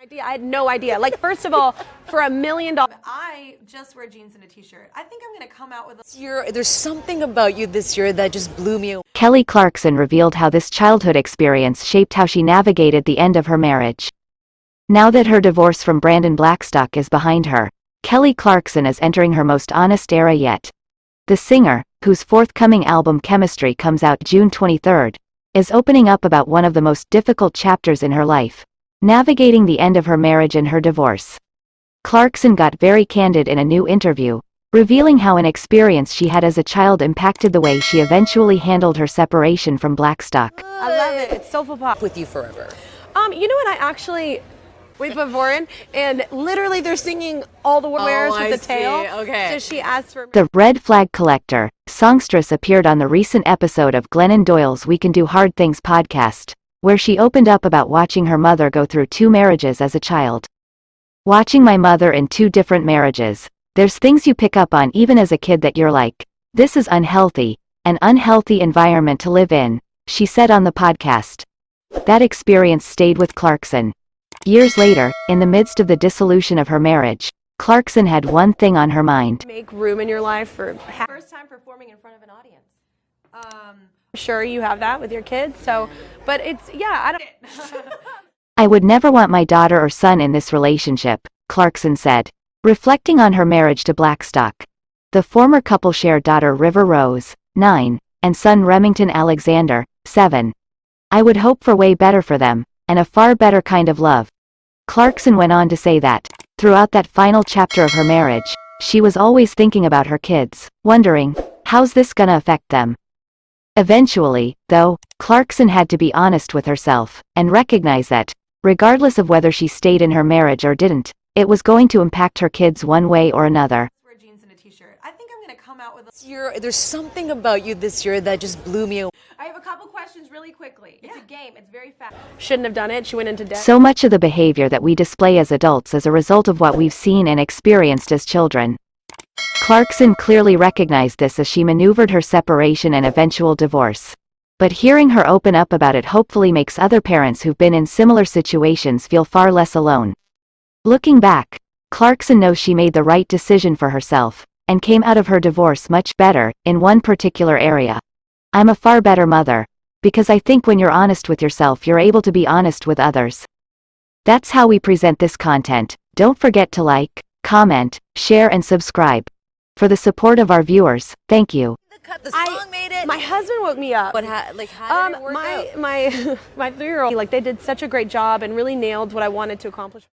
I had no idea. Like, first of all, for $1 million, I just wear jeans and a t-shirt. I think I'm gonna come out with There's something about you this year that just blew me away. Kelly Clarkson revealed how this childhood experience shaped how she navigated the end of her marriage. Now that her divorce from Brandon Blackstock is behind her, Kelly Clarkson is entering her most honest era yet. The singer, whose forthcoming album Chemistry comes out June 23rd, is opening up about one of the most difficult chapters in her life, navigating the end of her marriage and her divorce. Clarkson got very candid in a new interview, revealing how an experience she had as a child impacted the way she eventually handled her separation from Blackstock. I love it. It's so pop. With you forever. You know what? We put Vor in, and literally they're singing all the words with the tail. Okay. So she asked for The Red Flag Collector, songstress, appeared on the recent episode of Glennon Doyle's We Can Do Hard Things podcast, where she opened up about watching her mother go through 2 marriages as a child. Watching my mother in 2 different marriages, there's things you pick up on even as a kid that you're like, this is unhealthy, an unhealthy environment to live in, she said on the podcast. That experience stayed with Clarkson. Years later, in the midst of the dissolution of her marriage, Clarkson had one thing on her mind. make room in your life for first time performing in front of an audience. I'm sure you have that with your kids. So, but I don't. I would never want my daughter or son in this relationship, Clarkson said, reflecting on her marriage to Blackstock. The former couple shared daughter River Rose, 9, and son Remington Alexander, 7. I would hope for way better for them, and a far better kind of love. Clarkson went on to say that, throughout that final chapter of her marriage, she was always thinking about her kids, wondering, how's this gonna affect them? Eventually, though, Clarkson had to be honest with herself, and recognize that, regardless of whether she stayed in her marriage or didn't, it was going to impact her kids one way or another. Wear jeans and a t-shirt. I think I'm gonna come out with There's something about you this year that just blew me away. I have a couple questions really quickly. It's a game. It's very fast. Shouldn't have done it. She went into debt. So much of the behavior that we display as adults is a result of what we've seen and experienced as children. Clarkson clearly recognized this as she maneuvered her separation and eventual divorce. But hearing her open up about it hopefully makes other parents who've been in similar situations feel far less alone. Looking back, Clarkson knows she made the right decision for herself, and came out of her divorce much better, in one particular area. I'm a far better mother, because I think when you're honest with yourself you're able to be honest with others. That's how we present this content. Don't forget to like, comment, share and subscribe. For the support of our viewers, thank you. The song made it. My husband woke me up. How did it work out? My 3-year-old, they did such a great job and really nailed what I wanted to accomplish.